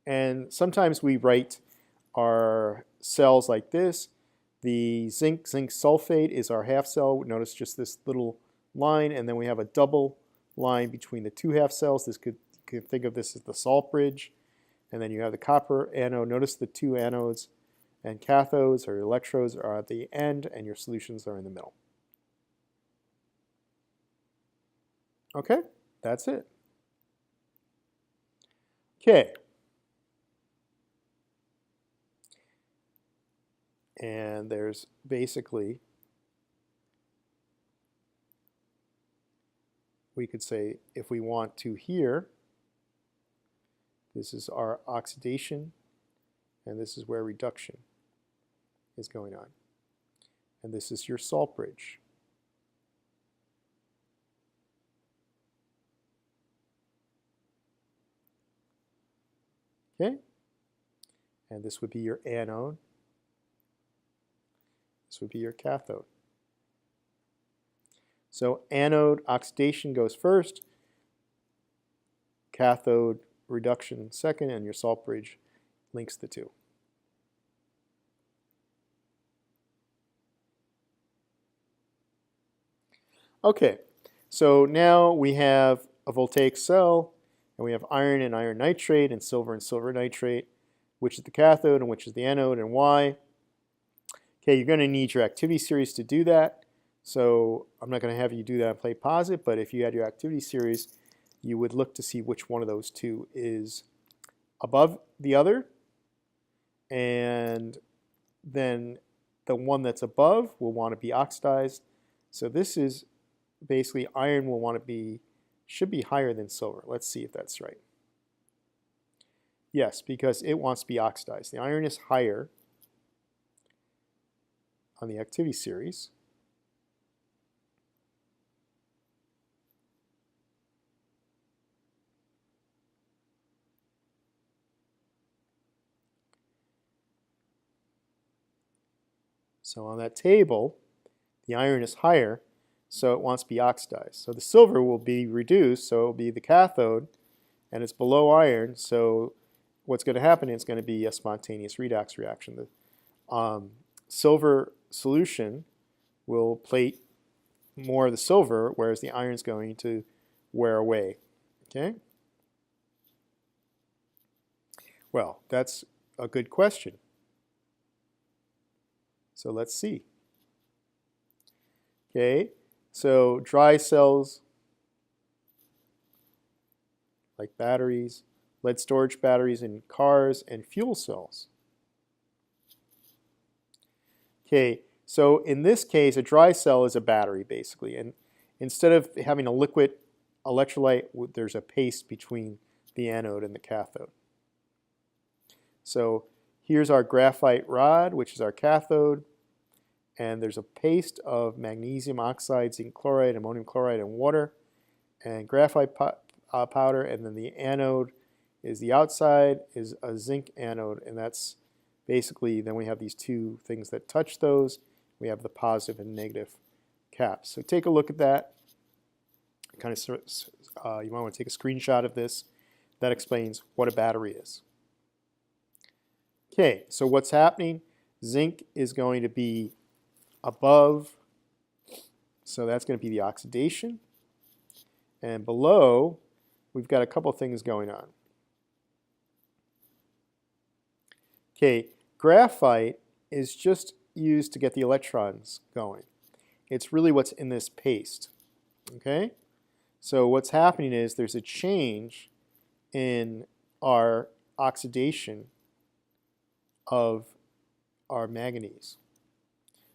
And sometimes we write our cells like this. The zinc sulfate is our half cell. Notice just this little line, and then we have a double line between the two half cells. You could think of this as the salt bridge. And then you have the copper anode. Notice the two anodes and cathodes or electrodes are at the end, and your solutions are in the middle. Okay, that's it. Okay. And there's basically, we could say if we want to here, this is our oxidation, and this is where reduction is going on. And this is your salt bridge. Okay? And this would be your anode. This would be your cathode. So anode oxidation goes first, cathode reduction second, and your salt bridge links the two. Okay, so now we have a voltaic cell, and we have iron and iron nitrate and silver nitrate, which is the cathode and which is the anode and why. Okay, you're going to need your activity series to do that. So I'm not going to have you do that and play posit, but if you had your activity series, you would look to see which one of those two is above the other. And then the one that's above will want to be oxidized. So this is basically iron will want to be, should be higher than silver. Let's see if that's right. Yes, because it wants to be oxidized. The iron is higher on the activity series. So on that table, the iron is higher, so it wants to be oxidized. So the silver will be reduced, so it will be the cathode, and it's below iron, so what's going to happen is going to be a spontaneous redox reaction. The silver solution will plate more of the silver, whereas the iron is going to wear away. Okay? Well, that's a good question. So let's see. Okay, so dry cells, like batteries, lead storage batteries in cars, and fuel cells. Okay, so in this case, a dry cell is a battery, basically. And instead of having a liquid electrolyte, there's a paste between the anode and the cathode. So here's our graphite rod, which is our cathode. And there's a paste of magnesium oxide, zinc chloride, ammonium chloride, and water, and graphite powder. And then the anode is the outside, is a zinc anode, and that's basically, then we have these two things that touch those. We have the positive and negative caps. So take a look at that. You might want to take a screenshot of this. That explains what a battery is. Okay, so what's happening? Zinc is going to be above, so that's going to be the oxidation. And below, we've got a couple things going on. Okay, graphite is just used to get the electrons going. It's really what's in this paste. Okay, so what's happening is there's a change in our oxidation of our manganese.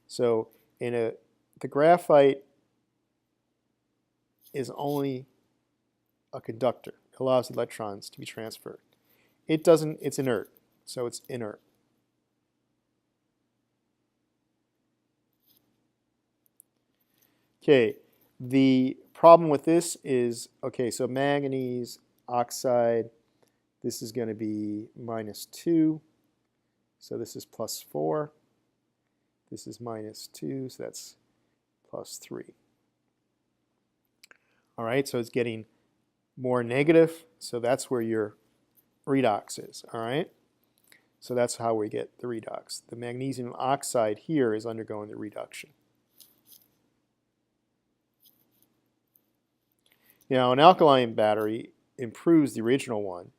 So the graphite is only a conductor. It allows the electrons to be transferred. It doesn't, it's inert, so it's inert. Okay, the problem with this is, okay, so manganese oxide, this is going to be -2, so this is +4. This is -2, so that's +3. All right, so it's getting more negative, so that's where your redox is, all right? So that's how we get the redox. The magnesium oxide here is undergoing the reduction. Now, an alkaline battery improves the original one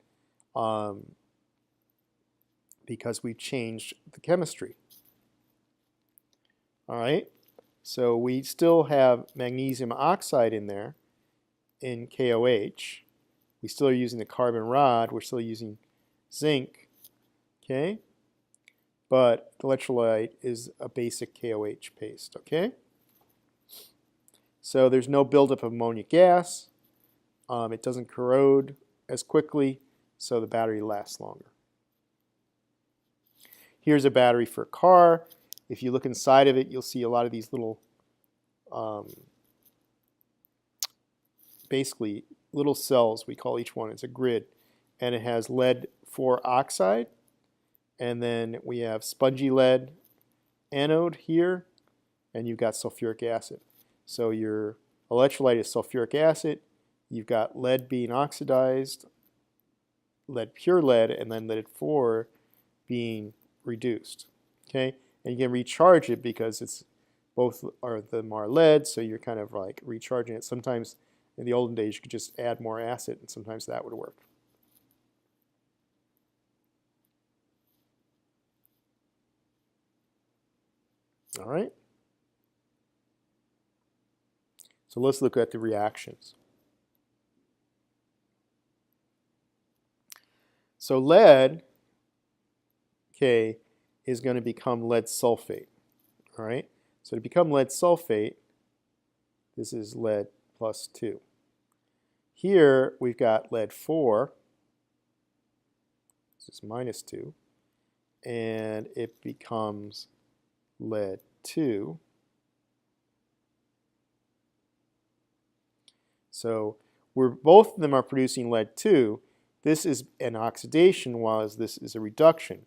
because we changed the chemistry. All right, so we still have magnesium oxide in there in KOH. We still are using the carbon rod. We're still using zinc, okay? But the electrolyte is a basic KOH paste, okay? So there's no buildup of ammonia gas. It doesn't corrode as quickly, so the battery lasts longer. Here's a battery for a car. If you look inside of it, you'll see a lot of these little, basically little cells. We call each one, it's a grid. And it has lead-4 oxide. And then we have spongy lead anode here. And you've got sulfuric acid. So your electrolyte is sulfuric acid. You've got lead being oxidized, pure lead, and then lead-4 being reduced. Okay, and you can recharge it because it's both of them are lead, so you're kind of like recharging it. Sometimes in the olden days you could just add more acid, and sometimes that would work. All right. So let's look at the reactions. So lead, okay, is going to become lead sulfate. All right. So to become lead sulfate, this is lead plus 2. Here we've got lead-4. This is minus 2. And it becomes lead-2. So both of them are producing lead-2. This is an oxidation, while this is a reduction.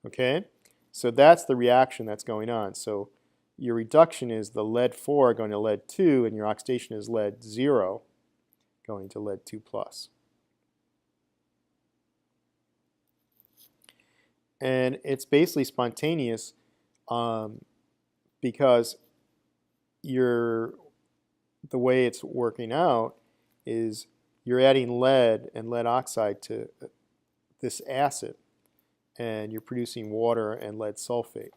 Okay? So that's the reaction that's going on. So your reduction is the lead-4 going to lead-2, and your oxidation is lead-0 going to lead-2 plus. And it's basically spontaneous because the way it's working out is you're adding lead and lead oxide to this acid, and you're producing water and lead sulfate.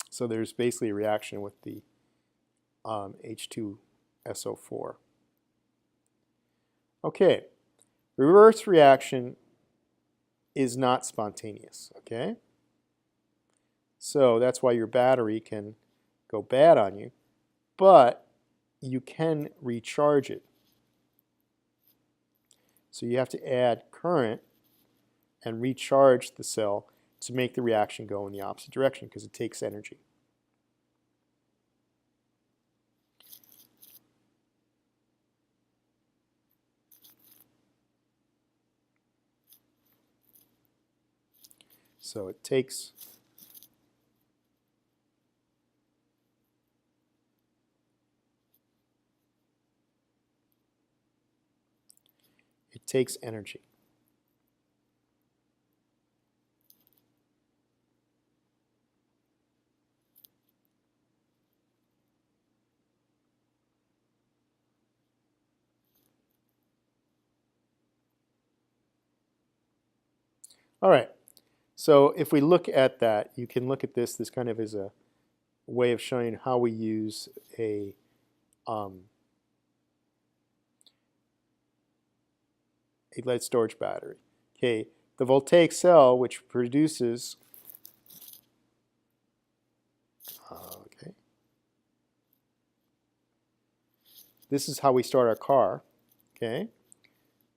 So there's basically a reaction with the H2SO4. Okay, reverse reaction is not spontaneous, okay? So that's why your battery can go bad on you, but you can recharge it. So you have to add current and recharge the cell to make the reaction go in the opposite direction because it takes energy. So it takes energy. All right. So if we look at that, you can look at this kind of as a way of showing how we use a lead storage battery. Okay, the Voltaic cell, which produces this is how we start our car. Okay,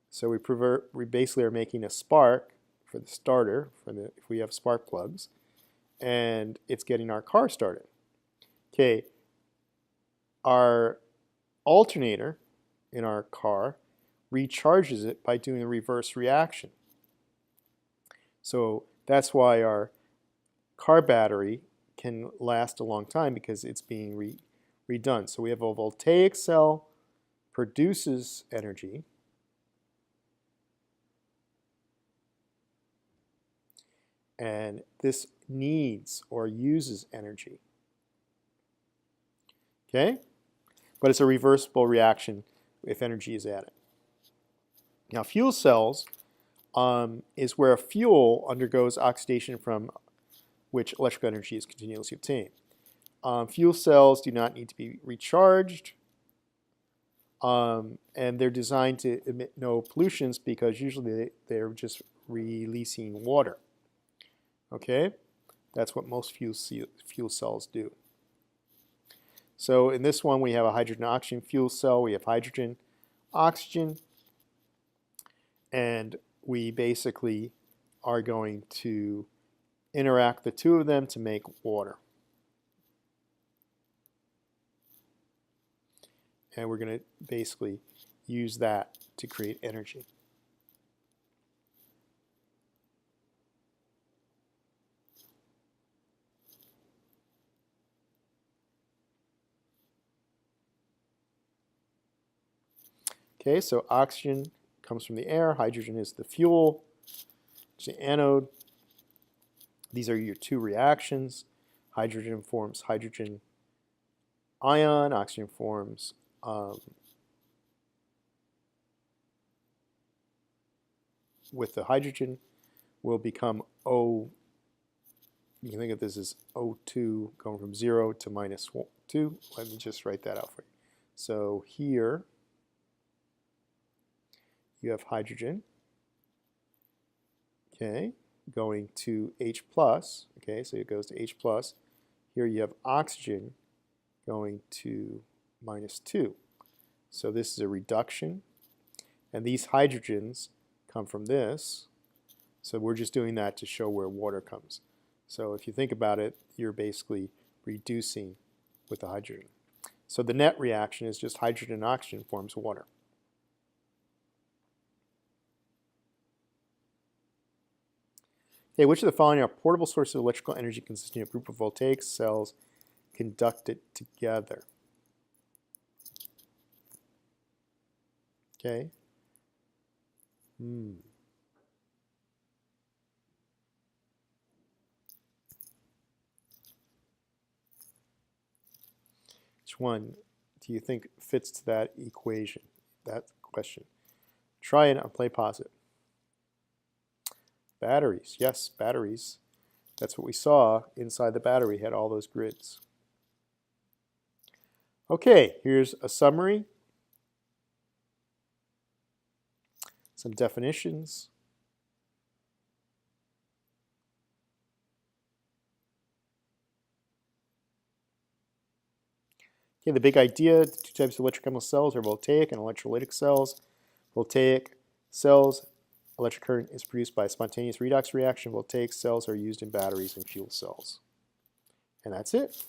so we basically are making a spark for the starter if we have spark plugs, and it's getting our car started. Okay, our alternator in our car recharges it by doing a reverse reaction. So that's why our car battery can last a long time, because it's being redone. So we have a voltaic cell produces energy. And this needs or uses energy. Okay? But it's a reversible reaction if energy is added. Now, fuel cells is where a fuel undergoes oxidation from which electrical energy is continuously obtained. Fuel cells do not need to be recharged, and they're designed to emit no pollutions because usually they're just releasing water. Okay? That's what most fuel cells do. So in this one, we have a hydrogen-oxygen fuel cell. We have hydrogen, oxygen, and we basically are going to interact the two of them to make water. And we're going to basically use that to create energy. Okay, so oxygen comes from the air, hydrogen is the fuel, it's the anode. These are your two reactions. Hydrogen forms hydrogen ion, oxygen forms with the hydrogen will become O. You can think of this as O2 going from 0 to minus 2. Let me just write that out for you. So here you have hydrogen, okay, going to H+, okay, so it goes to H+. Here you have oxygen going to minus 2. So this is a reduction, and these hydrogens come from this. So we're just doing that to show where water comes. So if you think about it, you're basically reducing with the hydrogen. So the net reaction is just hydrogen and oxygen forms water. Okay, which of the following are portable sources of electrical energy consisting of a group of voltaic cells conducted together? Okay. Which one do you think fits to that equation, that question? Try it and play pause it. Batteries, yes, batteries. That's what we saw inside the battery, had all those grids. Okay, here's a summary. Some definitions. Okay, the big idea, two types of electrochemical cells are voltaic and electrolytic cells. Voltaic cells, electric current is produced by a spontaneous redox reaction. Voltaic cells are used in batteries and fuel cells. And that's it.